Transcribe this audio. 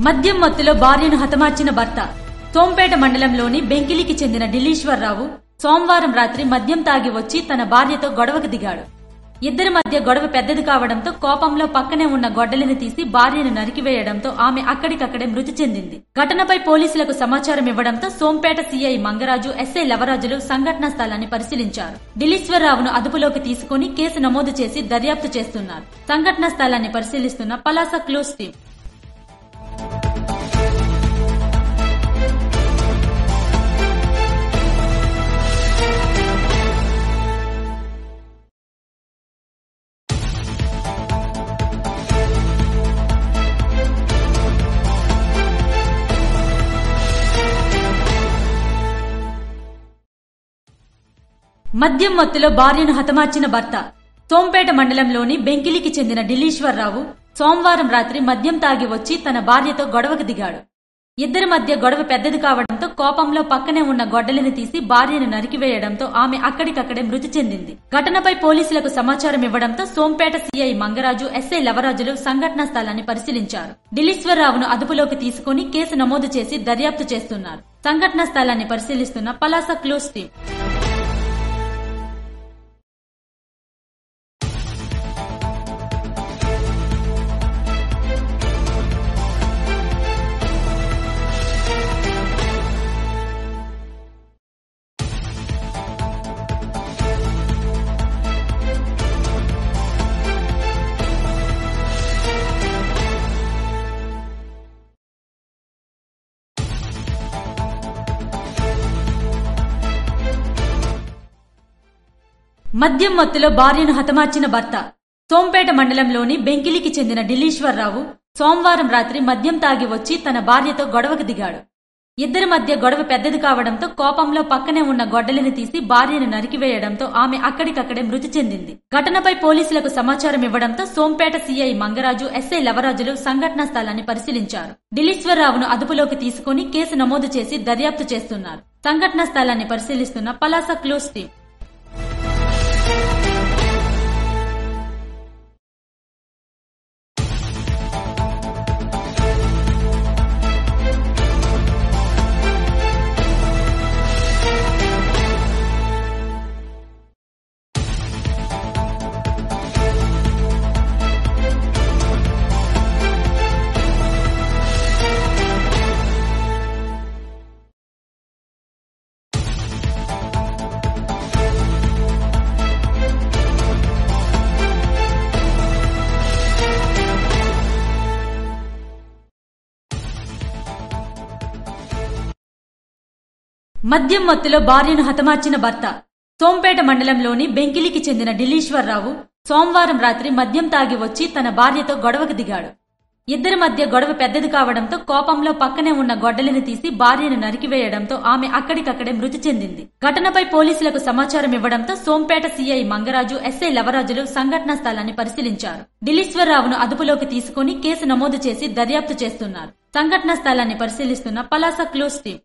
మద్యం మత్తులో భార్యను హతమార్చిన భర్త. సోంపేట మండలంలోని బెంకిలికి చెందిన ఢిల్లీశ్వరరావు సోమవారం రాత్రి మద్యం తాగి వచ్చి తన భార్యతో గొడవకు దిగాడు. ఇద్దరి మధ్య గొడవ పెద్దది కావడంతో కోపంలో పక్కనే ఉన్న గొడ్డలిని తీసి భార్యను నరికివేయడంతో ఆమె అక్కడికక్కడే మృతి చెందింది. ఘటనపై పోలీసులకు సమాచారం ఇవ్వడంతో సోంపేట సీఐ మంగరాజు, ఎస్ఐ లవరాజులు సంఘటనా స్థలాన్ని పరిశీలించారు. ఢిల్లీశ్వరరావును అదుపులోకి తీసుకుని కేసు నమోదు చేసి దర్యాప్తు చేస్తున్నారు. సంఘటనా స్థలాన్ని పరిశీలిస్తున్న పలాస క్లూస్ టీం. మద్యం మత్తులో భార్యను హతమార్చిన భర్త. సోంపేట మండలంలోని బెంకిలికి చెందిన ఢిల్లీశ్వరరావు సోమవారం రాత్రి మద్యం తాగి వచ్చి తన భార్యతో గొడవకు దిగాడు. ఇద్దరి మధ్య గొడవ పెద్దది కావడంతో కోపంలో పక్కనే ఉన్న గొడ్డలిని తీసి భార్యను నరికివేయడంతో ఆమె అక్కడికక్కడే మృతి చెందింది. ఘటనపై పోలీసులకు సమాచారం ఇవ్వడంతో సోంపేట సీఐ మంగరాజు, ఎస్ఐ లవరాజులు సంఘటనా స్థలాన్ని పరిశీలించారు. ఢిల్లీశ్వరరావును అదుపులోకి తీసుకుని కేసు నమోదు చేసి దర్యాప్తు చేస్తున్నారు. సంఘటనా స్థలాన్ని పరిశీలిస్తున్న పలాస క్లూస్ టీం. మద్యం మత్తులో భార్యను హతమార్చిన భర్త. సోంపేట మండలంలోని బెంకిలికి చెందిన ఢిల్లీశ్వరరావు సోమవారం రాత్రి మద్యం తాగి వచ్చి తన భార్యతో గొడవకు దిగాడు. ఇద్దరి మధ్య గొడవ పెద్దది కావడంతో కోపంలో పక్కనే ఉన్న గొడ్డలిని తీసి భార్యను నరికివేయడంతో ఆమె అక్కడికక్కడే మృతి చెందింది. ఘటనపై పోలీసులకు సమాచారం ఇవ్వడంతో సోంపేట సీఐ మంగరాజు, ఎస్ఐ లవరాజులు సంఘటనా స్థలాన్ని పరిశీలించారు. ఢిల్లీశ్వరరావును అదుపులోకి తీసుకుని కేసు నమోదు చేసి దర్యాప్తు చేస్తున్నారు. సంఘటనా స్థలాన్ని పరిశీలిస్తున్న పలాస క్లూస్ టీం. మద్యం మత్తులో భార్యను హతమార్చిన భర్త. సోంపేట మండలంలోని బెంకిలికి చెందిన ఢిల్లీశ్వరరావు సోమవారం రాత్రి మద్యం తాగి వచ్చి తన భార్యతో గొడవకు దిగాడు. ఇద్దరి మధ్య గొడవ పెద్దది కావడంతో కోపంలో పక్కనే ఉన్న గొడ్డలిని తీసి భార్యను నరికివేయడంతో ఆమె అక్కడికక్కడే మృతి చెందింది. ఘటనపై పోలీసులకు సమాచారం ఇవ్వడంతో సోంపేట సీఐ మంగరాజు, ఎస్ఐ లవరాజులు సంఘటనా స్థలాన్ని పరిశీలించారు. ఢిల్లీశ్వరరావును అదుపులోకి తీసుకుని కేసు నమోదు చేసి దర్యాప్తు చేస్తున్నారు. సంఘటనా స్థలాన్ని పరిశీలిస్తున్న పలాస క్లూస్ టీం.